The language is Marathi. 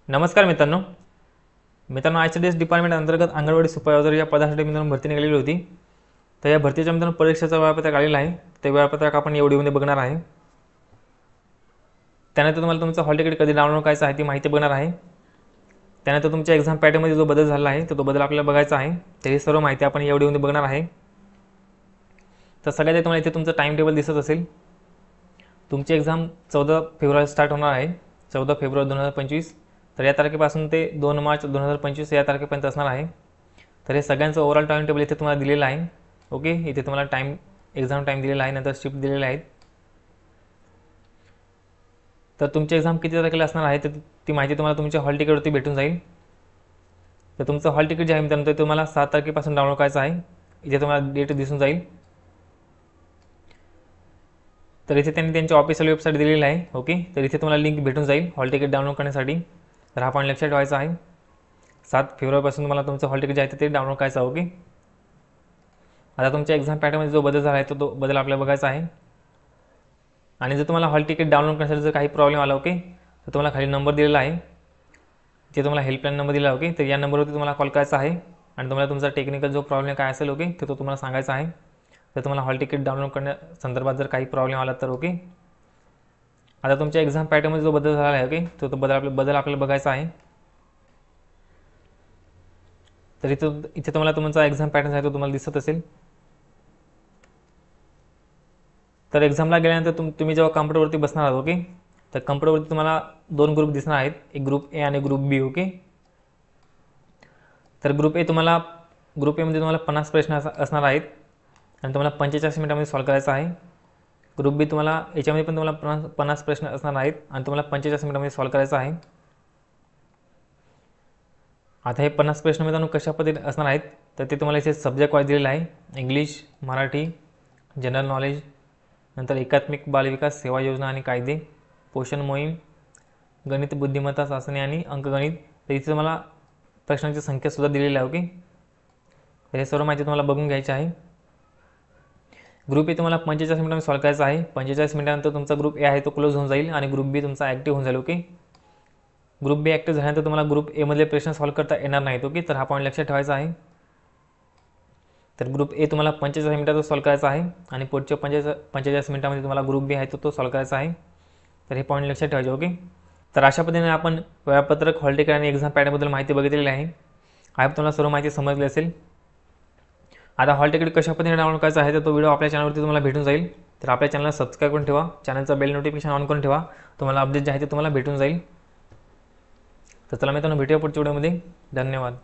नमस्कार मित्रांनो ICDS डिपार्टमेंट अंतर्गत अंगणवाडी सुपरवायझर या पदासाठी मित्रांनो भरती निघालेली होती। तर या भरतीच्या मित्रांनो परीक्षेचं वेळापत्रक आलेलं आहे। ते वेळापत्रक आपण या व्हिडिओमध्ये बघणार आहे। त्यानंतर तुम्हाला तुमचं हॉल तिकीट कधी डाउनलोड करायचं आहे ती माहिती बघणार आहे। त्यानंतर तुमच्या एक्झाम पॅटर्नमध्ये जो बदल झाला आहे तो बदल आपल्याला बघायचा आहे। तर ही सर्व माहिती आपण या व्हिडिओमध्ये बघणार आहे। तर सगळ्यात तुम्हाला इथे तुमचं टाइम टेबल दिसत असेल। तुमची एक्झाम 14 फेब्रुवारी स्टार्ट होणार आहे, 14 फेब्रुवारी 2025। तर या तारखेपासून ते 2 मार्च 2025 या तारखेपर्यंत असणार आहे। तर हे सगळ्यांचं ओव्हरऑल टाइम टेबल इथे तुम्हाला दिलेलं आहे। ओके, इथे तुम्हाला एक्झाम टाइम दिलेला आहे, नंतर शिफ्ट दिलेले आहेत। तर तुमची एक्झाम किती तारखेला असणार आहे ती माहिती तुम्हाला तुमच्या हॉल तिकीटवरती भेटून जाईल। तर तुमचं हॉल तिकीट जे आहे मित्रांनो ते तुम्हाला 7 तारखेपासून डाउनलोड करायचं आहे। इथे तुम्हाला डेट दिसून जाईल। तर इथे त्यांनी त्यांची ऑफिशियल वेबसाईट दिलेली आहे। ओके, तर इथे तुम्हाला लिंक भेटून जाईल हॉल तिकीट डाउनलोड करण्यासाठी। तर हा पॉईंट लक्षात ठेवायचा आहे। 7 फेब्रुवारीपासून तुम्हाला तुमचं हॉल तिकीट जे आहे ते डाउनलोड करायचं आहे। ओके, आता तुमच्या एक्झाम पॅटर्नमध्ये जो बदल झाला आहे तो बदल आपल्याला बघायचा आहे। आणि जर तुम्हाला हॉल तिकीट डाउनलोड करण्यासाठी जर काही प्रॉब्लेम आला ओके, तर तुम्हाला खाली नंबर दिलेला आहे, ते तुम्हाला हेल्पलाईन नंबर दिला आहे। ओके, तर या नंबरवरती तुम्हाला कॉल करायचा आहे आणि तुम्हाला तुमचा टेक्निकल जो प्रॉब्लेम काय असेल ओके तो तुम्हाला सांगायचा आहे। तर तुम्हाला हॉल तिकीट डाउनलोड करण्यासंदर्भात जर काही प्रॉब्लेम आला तर ओके। आता तुमच्या एक्झाम पॅटर्नमध्ये जो बदल झाला आहे ओके तो बदल आपल्याला बघायचा आहे। तर इथे तुम्हाला तुमचा एक्झाम पॅटर्न आहे तो तुम्हाला दिसत असेल। तर एक्झामला गेल्यानंतर तुम्ही जेव्हा कॉम्प्युटरवरती बसणार आहात ओके, तर कॉम्प्युटरवरती तुम्हाला 2 ग्रुप दिसणार आहेत, एक ग्रुप ए आणि ग्रुप बी। ओके, तर ग्रुप एमध्ये तुम्हाला 50 प्रश्न असणार आहेत आणि तुम्हाला 45 मिनिटांमध्ये सॉल्व्ह करायचा आहे। ग्रुप बी याच्यामध्ये पण तुम्हाला 50 प्रश्न असणार आहेत आणि तुम्हाला 45 मिनिटांमध्ये सॉल्व्ह करायचा आहे। आता हे 50 प्रश्न मित्रांनो कशा पद्धतीने असणार आहेत तर ते तुम्हाला इथे सब्जेक्ट वाईज दिलेलं आहे, इंग्लिश, मराठी, जनरल नॉलेज, नंतर एकात्मिक बालविकास सेवा योजना आणि कायदे, पोषण मोहीम, गणित बुद्धिमत्ता चाचणी आणि अंकगणित। तर इथे तुम्हाला प्रश्नांची संख्या सुद्धा दिलेली आहे। ओके, तर हे सर्व माहिती तुम्हाला बघून घ्यायची आहे। ग्रुप ए तुम्हाला 45 मिनिटांमध्ये सॉल्व्ह करायचा आहे। 45 मिनिटानंतर तुमचा ग्रुप ए आहे तो क्लोज होऊन जाईल आणि ग्रुप बी तुमचा ॲक्टिव्ह होऊन जाईल। ओके, ग्रुप बी ॲक्टिव्ह झाल्यानंतर तुम्हाला ग्रुप ए मधले प्रश्न सॉल्व्ह करता येणार नाहीत। ओके, तर हा पॉईंट लक्षात ठेवायचा आहे। तर ग्रुप ए तुम्हाला 45 मिनिटात सॉल्व्ह करायचा आहे आणि पुढच्या 45 मिनिटांमध्ये तुम्हाला ग्रुप बी आहे तो सॉल्व्ह करायचा आहे। तर हे पॉईंट लक्षात ठेवायचे। ओके, तर अशा पद्धतीने आपण वेळापत्रक, हॉल तिकीट आणि एक्झाम पॅटर्नबद्दल माहिती बघितलेली आहे। आय होप तुम्हाला सर्व माहिती समजली असेल। आता हॉल तिकीट कशा पद्धतीने डाउनलोड करायचा आहे तर तो व्हिडिओ आपल्या चॅनलवरती तुम्हाला भेटून जाईल। तर आपल्या चॅनलला सबस्क्राईब करून ठेवा, चॅनलचा बेल नोटिफिकेशन ऑन करून ठेवा, तुम्हाला अपडेट जे आहे ते तुम्हाला भेटून जाईल। तर चला मित्रांनो, भेटूया पुढच्या व्हिडिओमध्ये। धन्यवाद।